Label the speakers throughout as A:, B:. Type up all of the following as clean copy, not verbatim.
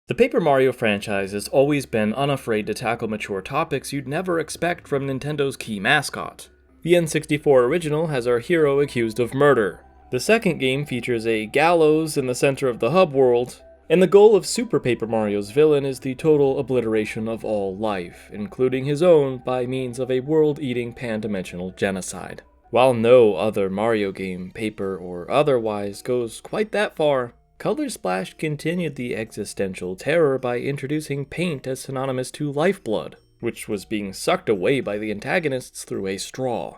A: The Paper Mario franchise has always been unafraid to tackle mature topics you'd never expect from Nintendo's key mascot. The N64 original has our hero accused of murder. The second game features a gallows in the center of the hub world, and the goal of Super Paper Mario's villain is the total obliteration of all life, including his own by means of a world-eating pan-dimensional genocide. While no other Mario game, paper or otherwise, goes quite that far, Color Splash continued the existential terror by introducing paint as synonymous to lifeblood, which was being sucked away by the antagonists through a straw.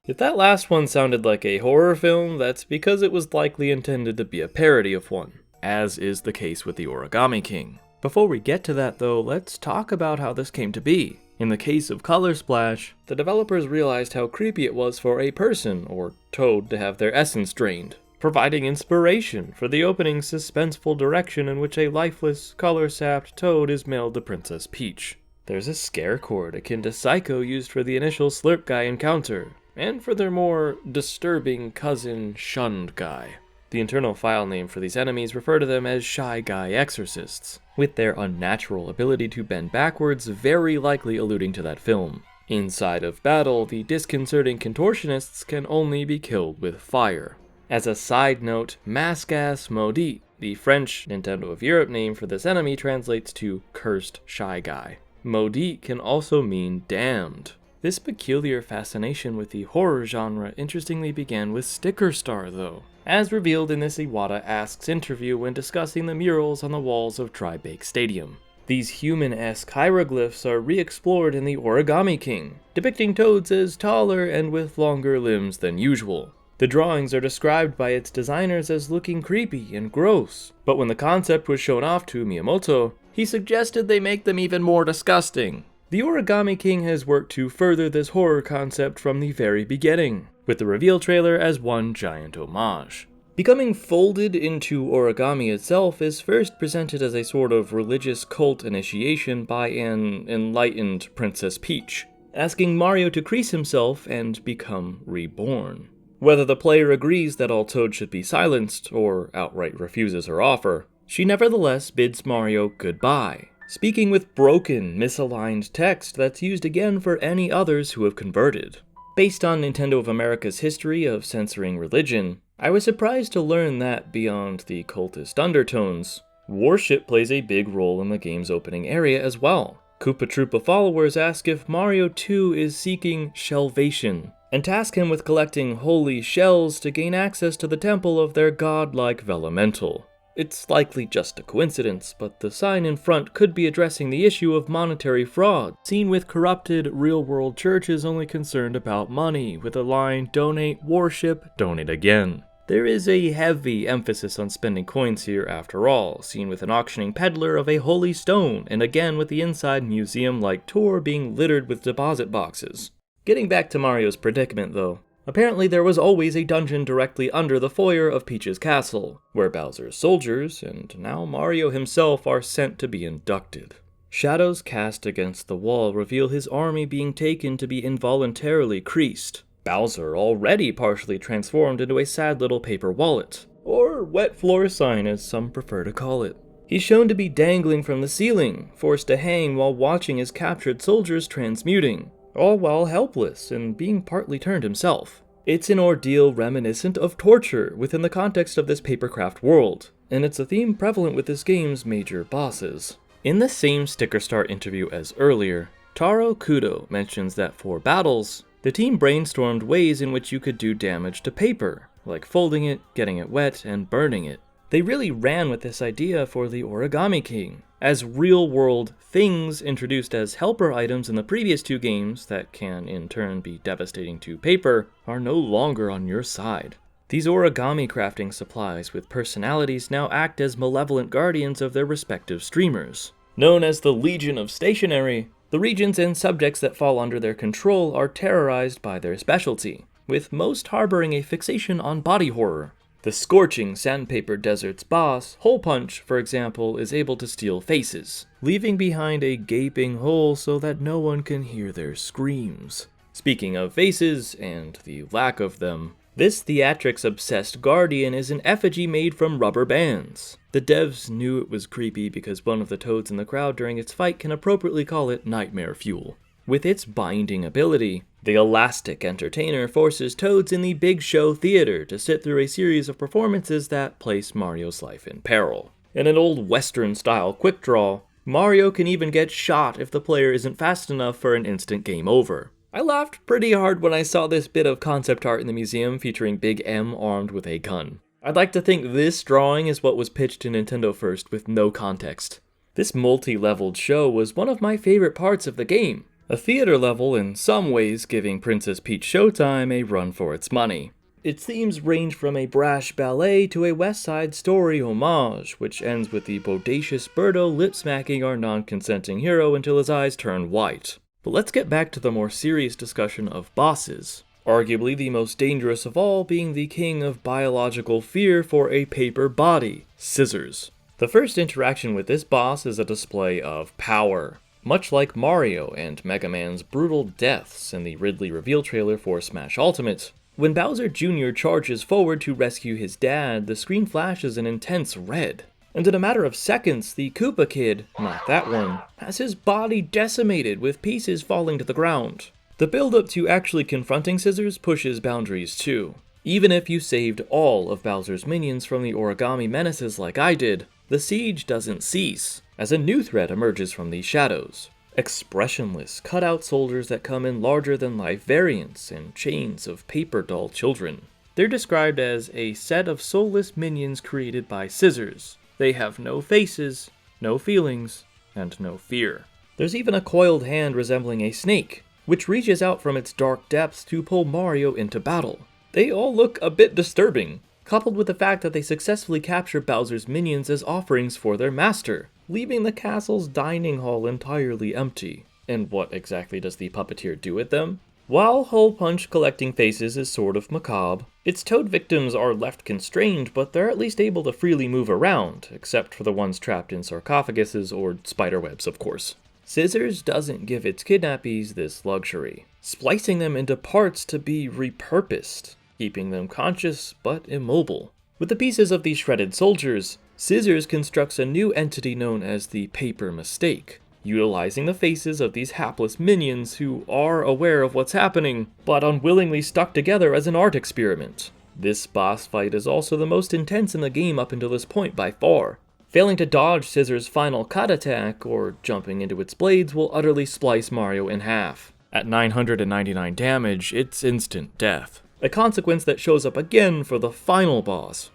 A: If that last one sounded like a horror film, that's because it was likely intended to be a parody of one, as is the case with the Origami King. Before we get to that though, let's talk about how this came to be. In the case of Color Splash, the developers realized how creepy it was for a person, or toad, to have their essence drained, providing inspiration for the opening suspenseful direction in which a lifeless, color-sapped toad is mailed to Princess Peach. There's a scare chord akin to Psycho used for the initial Slurp Guy encounter, and for their more disturbing cousin, Shunned Guy. The internal file name for these enemies refer to them as Shy Guy Exorcists, with their unnatural ability to bend backwards very likely alluding to that film. Inside of battle, the disconcerting contortionists can only be killed with fire. As a side note, Masque Maudit, the French Nintendo of Europe name for this enemy, translates to Cursed Shy Guy. Maudit can also mean damned. This peculiar fascination with the horror genre interestingly began with Sticker Star though, as revealed in this Iwata Asks interview when discussing the murals on the walls of Tri-Bake Stadium. These human-esque hieroglyphs are re-explored in the Origami King, depicting toads as taller and with longer limbs than usual. The drawings are described by its designers as looking creepy and gross, but when the concept was shown off to Miyamoto, he suggested they make them even more disgusting. The Origami King has worked to further this horror concept from the very beginning, with the reveal trailer as one giant homage. Becoming folded into origami itself is first presented as a sort of religious cult initiation by an enlightened Princess Peach, asking Mario to crease himself and become reborn. Whether the player agrees that all Toad should be silenced, or outright refuses her offer, she nevertheless bids Mario goodbye, speaking with broken, misaligned text that's used again for any others who have converted. Based on Nintendo of America's history of censoring religion, I was surprised to learn that beyond the cultist undertones, worship plays a big role in the game's opening area as well. Koopa Troopa followers ask if Mario 2 is seeking Shellvation, and task him with collecting holy shells to gain access to the temple of their godlike Vellumental. It's likely just a coincidence, but the sign in front could be addressing the issue of monetary fraud, seen with corrupted, real-world churches only concerned about money, with the line, "Donate, worship, donate again." There is a heavy emphasis on spending coins here after all, seen with an auctioning peddler of a holy stone, and again with the inside museum-like tour being littered with deposit boxes. Getting back to Mario's predicament though, apparently there was always a dungeon directly under the foyer of Peach's castle, where Bowser's soldiers, and now Mario himself, are sent to be inducted. Shadows cast against the wall reveal his army being taken to be involuntarily creased. Bowser already partially transformed into a sad little paper wallet, or wet floor sign as some prefer to call it. He's shown to be dangling from the ceiling, forced to hang while watching his captured soldiers transmuting, all while helpless and being partly turned himself. It's an ordeal reminiscent of torture within the context of this papercraft world, and it's a theme prevalent with this game's major bosses. In the same Sticker Star interview as earlier, Taro Kudo mentions that for battles, the team brainstormed ways in which you could do damage to paper, like folding it, getting it wet, and burning it. They really ran with this idea for the Origami King, as real-world things introduced as helper items in the previous two games that can in turn be devastating to paper are no longer on your side. These origami crafting supplies with personalities now act as malevolent guardians of their respective streamers. Known as the Legion of Stationery, the regions and subjects that fall under their control are terrorized by their specialty, with most harboring a fixation on body horror. The scorching sandpaper desert's boss, Hole Punch, for example, is able to steal faces, leaving behind a gaping hole so that no one can hear their screams. Speaking of faces, and the lack of them, this theatrics-obsessed guardian is an effigy made from rubber bands. The devs knew it was creepy because one of the toads in the crowd during its fight can appropriately call it nightmare fuel. With its binding ability, the elastic entertainer forces toads in the Big Show Theater to sit through a series of performances that place Mario's life in peril. In an old Western-style quick draw, Mario can even get shot if the player isn't fast enough for an instant game over. I laughed pretty hard when I saw this bit of concept art in the museum featuring Big M armed with a gun. I'd like to think this drawing is what was pitched to Nintendo first with no context. This multi-leveled show was one of my favorite parts of the game. A theater level in some ways giving Princess Peach Showtime a run for its money. Its themes range from a brash ballet to a West Side Story homage, which ends with the bodacious Birdo lip-smacking our non-consenting hero until his eyes turn white. But let's get back to the more serious discussion of bosses. Arguably the most dangerous of all being the king of biological fear for a paper body, Scissors. The first interaction with this boss is a display of power. Much like Mario and Mega Man's brutal deaths in the Ridley reveal trailer for Smash Ultimate. When Bowser Jr. charges forward to rescue his dad, the screen flashes an intense red. And in a matter of seconds, the Koopa Kid, not that one, has his body decimated with pieces falling to the ground. The build-up to actually confronting Scissors pushes boundaries too. Even if you saved all of Bowser's minions from the origami menaces like I did, the siege doesn't cease, as a new threat emerges from the shadows. Expressionless, cut-out soldiers that come in larger-than-life variants and chains of paper doll children. They're described as a set of soulless minions created by Scissors. They have no faces, no feelings, and no fear. There's even a coiled hand resembling a snake, which reaches out from its dark depths to pull Mario into battle. They all look a bit disturbing, coupled with the fact that they successfully capture Bowser's minions as offerings for their master, leaving the castle's dining hall entirely empty. And what exactly does the puppeteer do with them? While Hole Punch collecting faces is sort of macabre, its toad victims are left constrained, but they're at least able to freely move around, except for the ones trapped in sarcophaguses or spiderwebs, of course. Scissors doesn't give its kidnappees this luxury, splicing them into parts to be repurposed, keeping them conscious but immobile. With the pieces of these shredded soldiers, Scissors constructs a new entity known as the Paper Mistake, utilizing the faces of these hapless minions who are aware of what's happening, but unwillingly stuck together as an art experiment. This boss fight is also the most intense in the game up until this point by far. Failing to dodge Scissors' final cut attack, or jumping into its blades, will utterly splice Mario in half. At 999 damage, it's instant death. A consequence that shows up again for the final boss.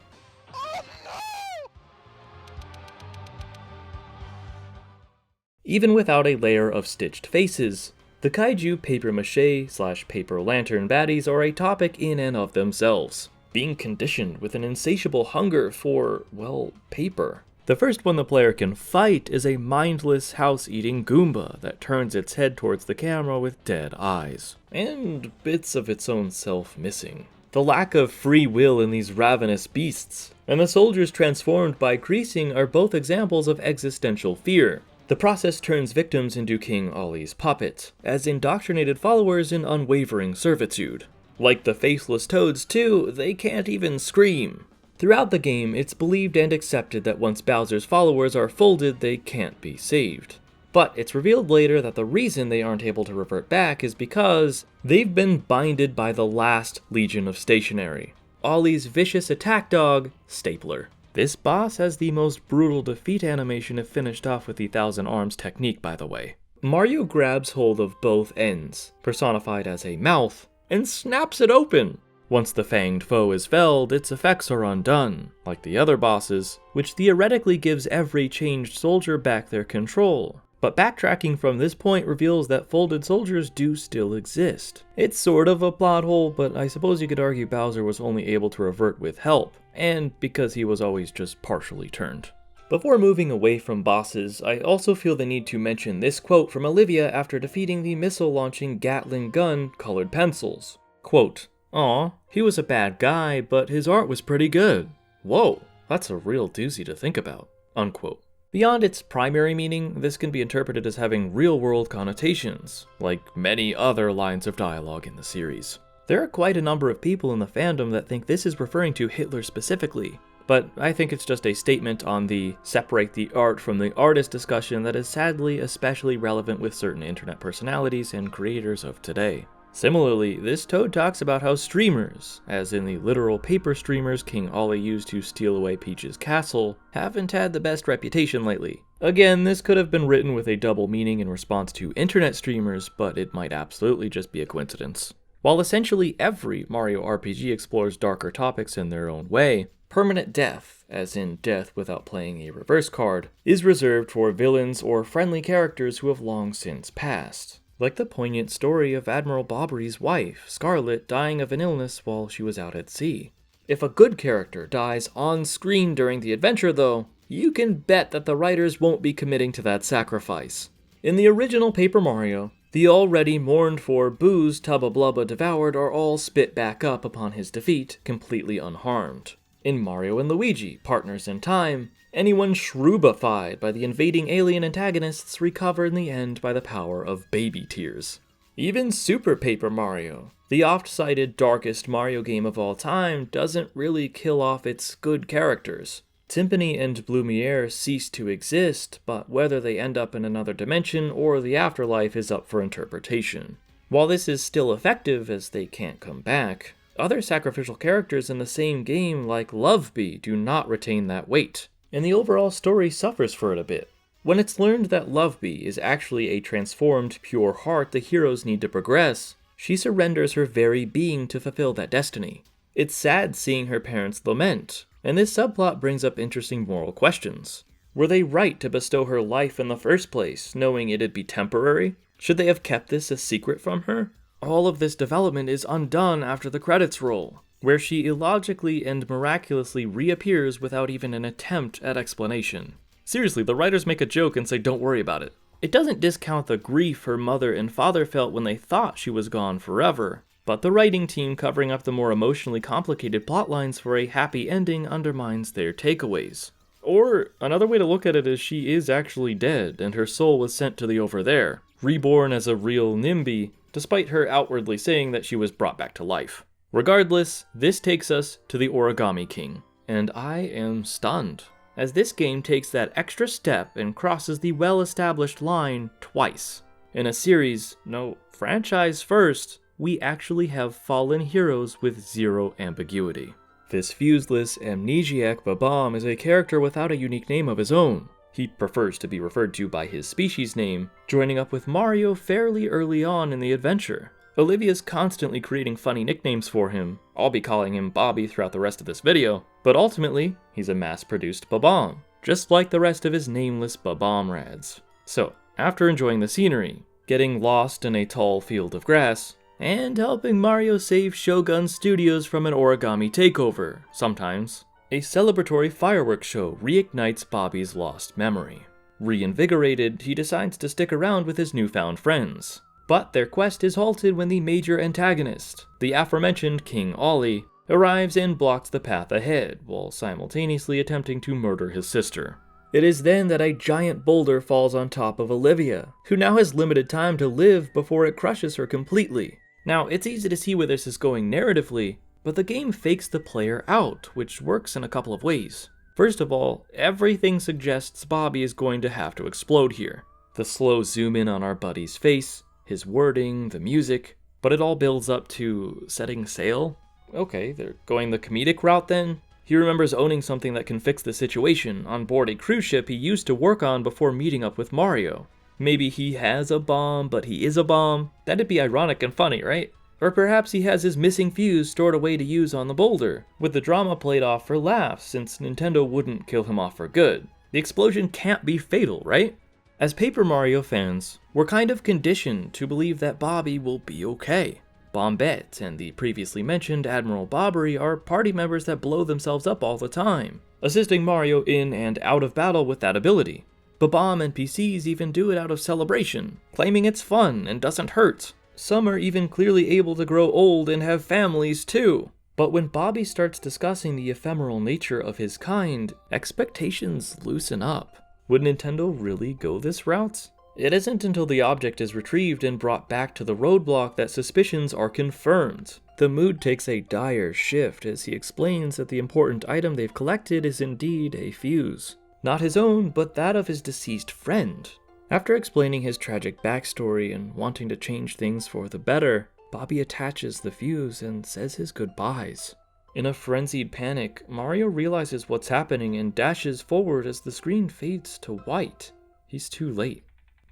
A: Even without a layer of stitched faces, the kaiju papier-mâché/paper lantern baddies are a topic in and of themselves, being conditioned with an insatiable hunger for, well, paper. The first one the player can fight is a mindless house-eating Goomba that turns its head towards the camera with dead eyes, and bits of its own self missing. The lack of free will in these ravenous beasts, and the soldiers transformed by creasing are both examples of existential fear. The process turns victims into King Ollie's puppet, as indoctrinated followers in unwavering servitude. Like the faceless toads too, they can't even scream. Throughout the game, it's believed and accepted that once Bowser's followers are folded, they can't be saved. But it's revealed later that the reason they aren't able to revert back is because they've been binded by the last Legion of Stationery, Ollie's vicious attack dog, Stapler. This boss has the most brutal defeat animation if finished off with the Thousand Arms technique, by the way. Mario grabs hold of both ends, personified as a mouth, and snaps it open. Once the fanged foe is felled, its effects are undone, like the other bosses, which theoretically gives every changed soldier back their control. But backtracking from this point reveals that folded soldiers do still exist. It's sort of a plot hole, but I suppose you could argue Bowser was only able to revert with help, and because he was always just partially turned. Before moving away from bosses, I also feel the need to mention this quote from Olivia after defeating the missile-launching Gatling gun Colored Pencils. Quote, Aw, he was a bad guy, but his art was pretty good. Whoa, that's a real doozy to think about. Unquote. Beyond its primary meaning, this can be interpreted as having real-world connotations, like many other lines of dialogue in the series. There are quite a number of people in the fandom that think this is referring to Hitler specifically, but I think it's just a statement on the separate the art from the artist discussion that is sadly especially relevant with certain internet personalities and creators of today. Similarly, this toad talks about how streamers, as in the literal paper streamers King Ollie used to steal away Peach's castle, haven't had the best reputation lately. Again, this could have been written with a double meaning in response to internet streamers, but it might absolutely just be a coincidence. While essentially every Mario RPG explores darker topics in their own way, permanent death, as in death without playing a reverse card, is reserved for villains or friendly characters who have long since passed. Like the poignant story of Admiral Bobbery's wife, Scarlet, dying of an illness while she was out at sea. If a good character dies on screen during the adventure though, you can bet that the writers won't be committing to that sacrifice. In the original Paper Mario, the already mourned for Boo's Tubba Blubba devoured are all spit back up upon his defeat, completely unharmed. In Mario and Luigi, Partners in Time, anyone shroobified by the invading alien antagonists recover in the end by the power of baby tears. Even Super Paper Mario, the oft-cited darkest Mario game of all time, doesn't really kill off its good characters. Timpani and Blumiere cease to exist, but whether they end up in another dimension or the afterlife is up for interpretation. While this is still effective as they can't come back, other sacrificial characters in the same game like Lovebee do not retain that weight, and the overall story suffers for it a bit. When it's learned that Lovebee is actually a transformed, pure heart the heroes need to progress, she surrenders her very being to fulfill that destiny. It's sad seeing her parents lament, and this subplot brings up interesting moral questions. Were they right to bestow her life in the first place, knowing it'd be temporary? Should they have kept this a secret from her? All of this development is undone after the credits roll, where she illogically and miraculously reappears without even an attempt at explanation. Seriously, the writers make a joke and say don't worry about it. It doesn't discount the grief her mother and father felt when they thought she was gone forever, but the writing team covering up the more emotionally complicated plotlines for a happy ending undermines their takeaways. Or, another way to look at it is she is actually dead, and her soul was sent to the over there, reborn as a real NIMBY, despite her outwardly saying that she was brought back to life. Regardless, this takes us to the Origami King, and I am stunned, as this game takes that extra step and crosses the well-established line twice. In a series, no, franchise first, we actually have fallen heroes with zero ambiguity. This fuseless, amnesiac Bob-omb is a character without a unique name of his own. He prefers to be referred to by his species name, joining up with Mario fairly early on in the adventure. Olivia's constantly creating funny nicknames for him. I'll be calling him Bobby throughout the rest of this video, but ultimately, he's a mass-produced Bob-omb, just like the rest of his nameless Bob-omrads. So, after enjoying the scenery, getting lost in a tall field of grass, and helping Mario save Shogun Studios from an origami takeover, sometimes, a celebratory fireworks show reignites Bobby's lost memory. Reinvigorated, he decides to stick around with his newfound friends. But their quest is halted when the major antagonist, the aforementioned King Ollie, arrives and blocks the path ahead, while simultaneously attempting to murder his sister. It is then that a giant boulder falls on top of Olivia, who now has limited time to live before it crushes her completely. Now, it's easy to see where this is going narratively, but the game fakes the player out, which works in a couple of ways. First of all, everything suggests Bobby is going to have to explode here. The slow zoom in on our buddy's face, his wording, the music, but it all builds up to setting sail? Okay, they're going the comedic route then? He remembers owning something that can fix the situation on board a cruise ship he used to work on before meeting up with Mario. Maybe he has a bomb, but he is a bomb. That'd be ironic and funny, right? Or perhaps he has his missing fuse stored away to use on the boulder, with the drama played off for laughs since Nintendo wouldn't kill him off for good. The explosion can't be fatal, right? As Paper Mario fans, we're kind of conditioned to believe that Bobby will be okay. Bombette and the previously mentioned Admiral Bobbery are party members that blow themselves up all the time, assisting Mario in and out of battle with that ability. Bob-omb NPCs even do it out of celebration, claiming it's fun and doesn't hurt. Some are even clearly able to grow old and have families too. But when Bobby starts discussing the ephemeral nature of his kind, expectations loosen up. Would Nintendo really go this route? It isn't until the object is retrieved and brought back to the roadblock that suspicions are confirmed. The mood takes a dire shift as he explains that the important item they've collected is indeed a fuse. Not his own, but that of his deceased friend. After explaining his tragic backstory and wanting to change things for the better, Bobby attaches the fuse and says his goodbyes. In a frenzied panic, Mario realizes what's happening and dashes forward as the screen fades to white. He's too late.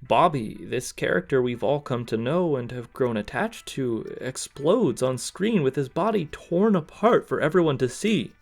A: Bobby, this character we've all come to know and have grown attached to, explodes on screen with his body torn apart for everyone to see.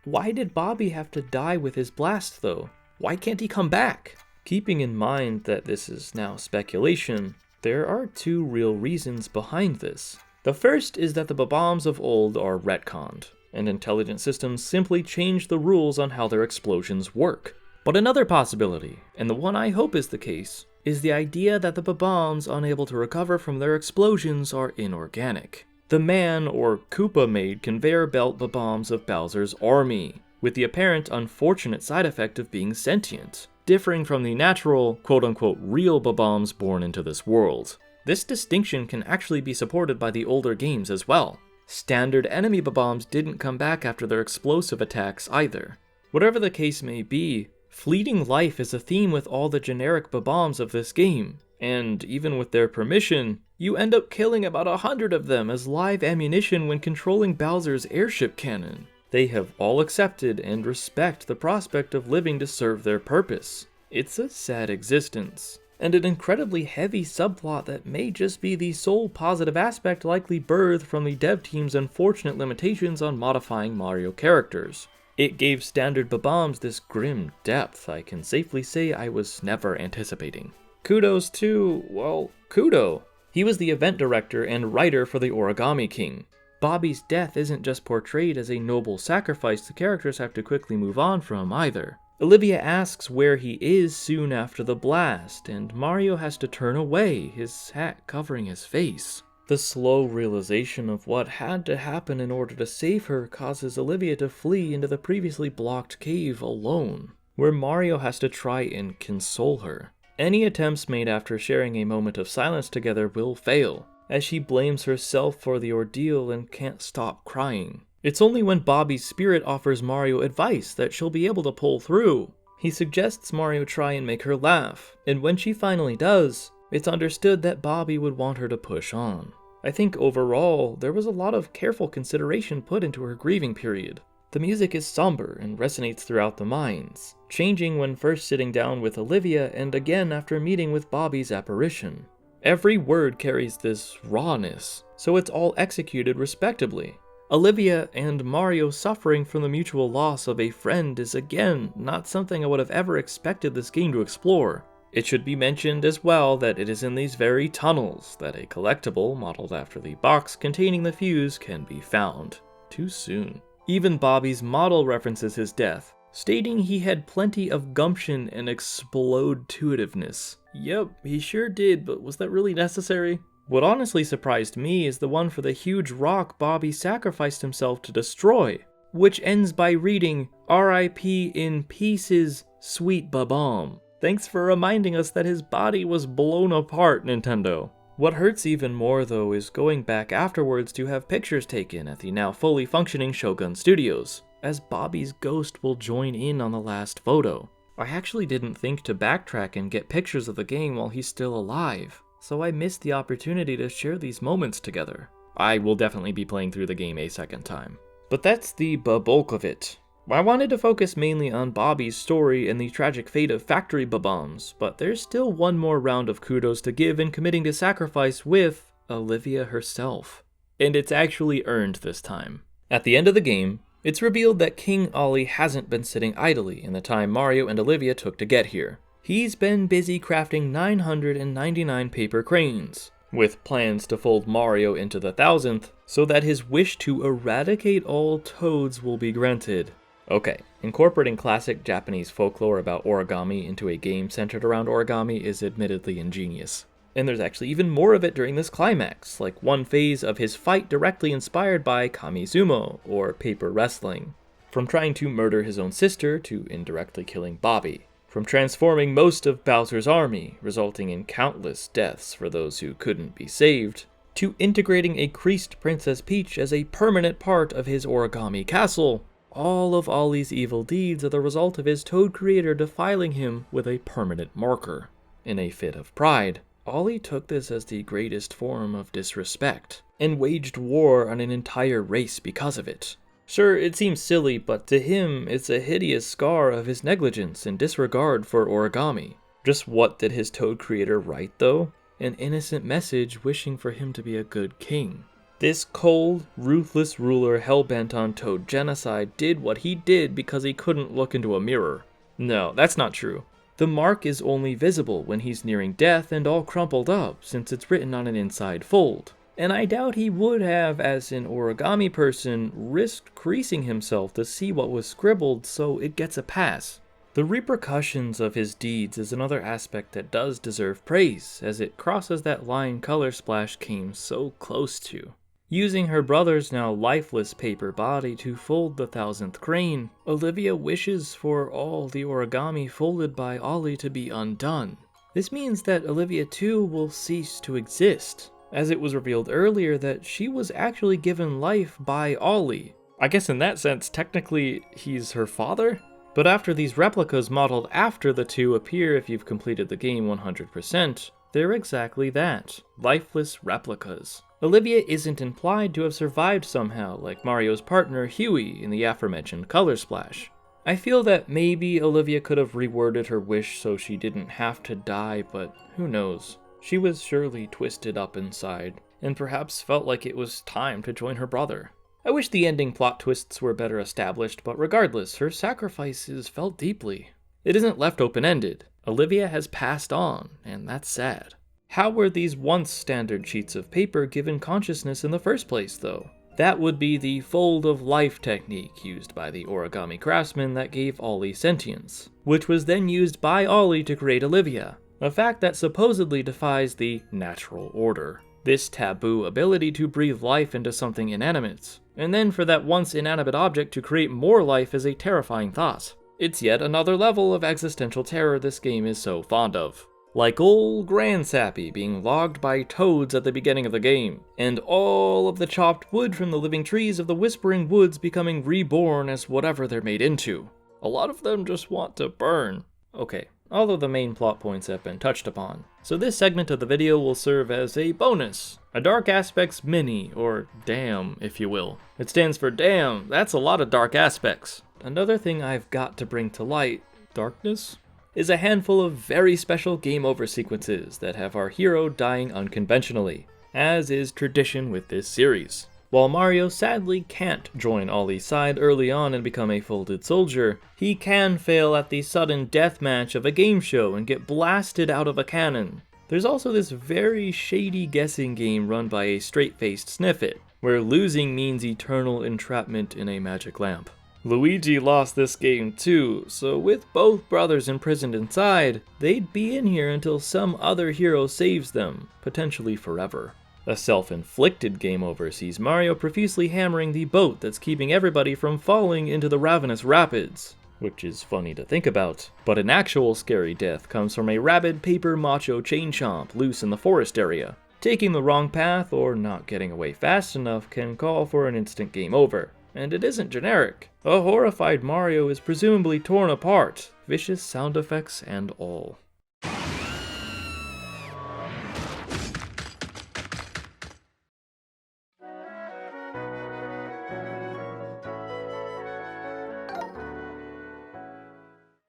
A: Why did Bobby have to die with his blast though? Why can't he come back? Keeping in mind that this is now speculation, there are two real reasons behind this. The first is that the Bob-ombs of old are retconned, and intelligent systems simply change the rules on how their explosions work. But another possibility, and the one I hope is the case, is the idea that the Bob-ombs unable to recover from their explosions are inorganic. The man or Koopa-made conveyor belt Bob-ombs of Bowser's army, with the apparent unfortunate side effect of being sentient, differing from the natural, quote-unquote real Bob-ombs born into this world. This distinction can actually be supported by the older games as well. Standard enemy Bob-ombs didn't come back after their explosive attacks either. Whatever the case may be, fleeting life is a theme with all the generic Bob-ombs of this game, and even with their permission, you end up killing about 100 of them as live ammunition when controlling Bowser's airship cannon. They have all accepted and respect the prospect of living to serve their purpose. It's a sad existence, and an incredibly heavy subplot that may just be the sole positive aspect likely birthed from the dev team's unfortunate limitations on modifying Mario characters. It gave standard Bob-ombs this grim depth I can safely say I was never anticipating. Kudos to, well, Kudo. He was the event director and writer for the Origami King. Bobby's death isn't just portrayed as a noble sacrifice the characters have to quickly move on from either. Olivia asks where he is soon after the blast, and Mario has to turn away, his hat covering his face. The slow realization of what had to happen in order to save her causes Olivia to flee into the previously blocked cave alone, where Mario has to try and console her. Any attempts made after sharing a moment of silence together will fail, as she blames herself for the ordeal and can't stop crying. It's only when Bobby's spirit offers Mario advice that she'll be able to pull through. He suggests Mario try and make her laugh, and when she finally does, it's understood that Bobby would want her to push on. I think overall, there was a lot of careful consideration put into her grieving period. The music is somber and resonates throughout the mines, changing when first sitting down with Olivia and again after meeting with Bobby's apparition. Every word carries this rawness, so it's all executed respectably. Olivia and Mario suffering from the mutual loss of a friend is again not something I would have ever expected this game to explore. It should be mentioned as well that it is in these very tunnels that a collectible modeled after the box containing the fuse can be found. Too soon. Even Bobby's model references his death, stating he had plenty of gumption and explode-tuitiveness. Yep, he sure did, but was that really necessary? What honestly surprised me is the one for the huge rock Bobby sacrificed himself to destroy, which ends by reading, "R.I.P. in pieces, sweet Bob-omb." Thanks for reminding us that his body was blown apart, Nintendo. What hurts even more though is going back afterwards to have pictures taken at the now fully functioning Shogun Studios, as Bobby's ghost will join in on the last photo. I actually didn't think to backtrack and get pictures of the game while he's still alive, so I missed the opportunity to share these moments together. I will definitely be playing through the game a second time. But that's the bulk of it. I wanted to focus mainly on Bobby's story and the tragic fate of factory Bob-ombs, but there's still one more round of kudos to give in committing to sacrifice with Olivia herself. And it's actually earned this time. At the end of the game, it's revealed that King Ollie hasn't been sitting idly in the time Mario and Olivia took to get here. He's been busy crafting 999 paper cranes, with plans to fold Mario into the 1000th so that his wish to eradicate all toads will be granted. Okay, incorporating classic Japanese folklore about origami into a game centered around origami is admittedly ingenious. And there's actually even more of it during this climax, like one phase of his fight directly inspired by kamizumo, or paper wrestling. From trying to murder his own sister to indirectly killing Bobby. From transforming most of Bowser's army, resulting in countless deaths for those who couldn't be saved, to integrating a creased Princess Peach as a permanent part of his origami castle. All of Ollie's evil deeds are the result of his Toad creator defiling him with a permanent marker. In a fit of pride, Ollie took this as the greatest form of disrespect, and waged war on an entire race because of it. Sure, it seems silly, but to him, it's a hideous scar of his negligence and disregard for origami. Just what did his Toad creator write, though? An innocent message wishing for him to be a good king. This cold, ruthless ruler hell-bent on Toad genocide did what he did because he couldn't look into a mirror. No, that's not true. The mark is only visible when he's nearing death and all crumpled up, since it's written on an inside fold. And I doubt he would have, as an origami person, risked creasing himself to see what was scribbled, so it gets a pass. The repercussions of his deeds is another aspect that does deserve praise, as it crosses that line Color Splash came so close to. Using her brother's now lifeless paper body to fold the 1000th crane, Olivia wishes for all the origami folded by Ollie to be undone. This means that Olivia too will cease to exist, as it was revealed earlier that she was actually given life by Ollie. I guess in that sense, technically, he's her father? But after these replicas modeled after the two appear if you've completed the game 100%, they're exactly that, lifeless replicas. Olivia isn't implied to have survived somehow, like Mario's partner Huey in the aforementioned Color Splash. I feel that maybe Olivia could have reworded her wish so she didn't have to die, but who knows. She was surely twisted up inside, and perhaps felt like it was time to join her brother. I wish the ending plot twists were better established, but regardless, her sacrifice is felt deeply. It isn't left open-ended. Olivia has passed on, and that's sad. How were these once standard sheets of paper given consciousness in the first place, though? That would be the fold of life technique used by the origami craftsman that gave Ollie sentience, which was then used by Ollie to create Olivia. A fact that supposedly defies the natural order. This taboo ability to breathe life into something inanimate, and then for that once inanimate object to create more life is a terrifying thought. It's yet another level of existential terror this game is so fond of. Like old Grandsappy being logged by toads at the beginning of the game, and all of the chopped wood from the living trees of the Whispering Woods becoming reborn as whatever they're made into. A lot of them just want to burn. Okay. All of the main plot points have been touched upon, so this segment of the video will serve as a bonus, a Dark Aspects Mini, or DAM, if you will. It stands for damn, that's a lot of dark aspects. Another thing I've got to bring to light, darkness, is a handful of very special game over sequences that have our hero dying unconventionally, as is tradition with this series. While Mario sadly can't join Ollie's side early on and become a folded soldier, he can fail at the sudden deathmatch of a game show and get blasted out of a cannon. There's also this very shady guessing game run by a straight-faced Sniffit, where losing means eternal entrapment in a magic lamp. Luigi lost this game too, so with both brothers imprisoned inside, they'd be in here until some other hero saves them, potentially forever. A self-inflicted game over sees Mario profusely hammering the boat that's keeping everybody from falling into the ravenous rapids, which is funny to think about, but an actual scary death comes from a rabid paper macho chain chomp loose in the forest area. Taking the wrong path or not getting away fast enough can call for an instant game over, and it isn't generic. A horrified Mario is presumably torn apart, vicious sound effects and all.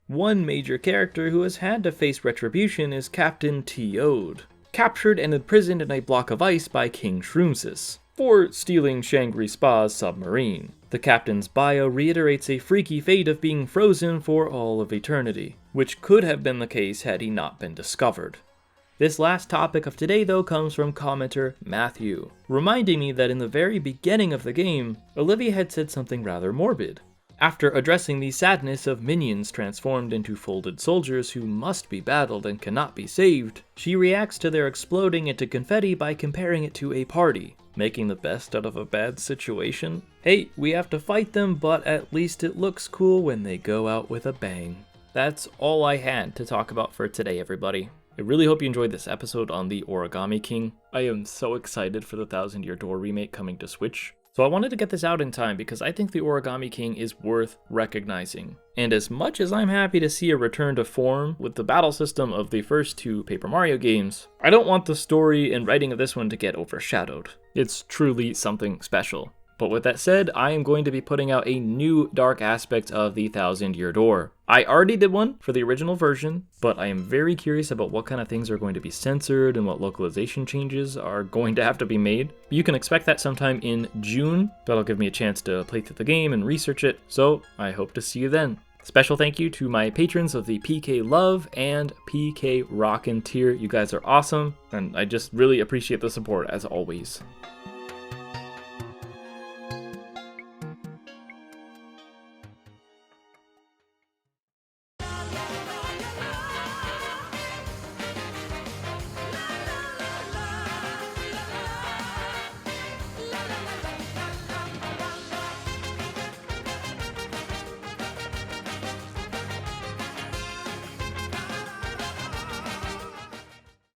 A: One major character who has had to face retribution is Captain Toad, captured and imprisoned in a block of ice by King Shroomsis for stealing Shangri-Spa's submarine. The captain's bio reiterates a freaky fate of being frozen for all of eternity, which could have been the case had he not been discovered. This last topic of today though comes from commenter Matthew, reminding me that in the very beginning of the game, Olivia had said something rather morbid. After addressing the sadness of minions transformed into folded soldiers who must be battled and cannot be saved, she reacts to their exploding into confetti by comparing it to a party, making the best out of a bad situation. Hey, we have to fight them, but at least it looks cool when they go out with a bang. That's all I had to talk about for today, everybody. I really hope you enjoyed this episode on the Origami King. I am so excited for the Thousand Year Door remake coming to Switch. So I wanted to get this out in time because I think the Origami King is worth recognizing. And as much as I'm happy to see a return to form with the battle system of the first two Paper Mario games, I don't want the story and writing of this one to get overshadowed. It's truly something special. But with that said, I am going to be putting out a new dark aspect of the Thousand Year Door. I already did one for the original version, but I am very curious about what kind of things are going to be censored and what localization changes are going to have to be made. You can expect that sometime in June. That'll give me a chance to play through the game and research it, so I hope to see you then. Special thank you to my patrons of the PK Love and PK Rockin' tier. You guys are awesome, and I just really appreciate the support as always.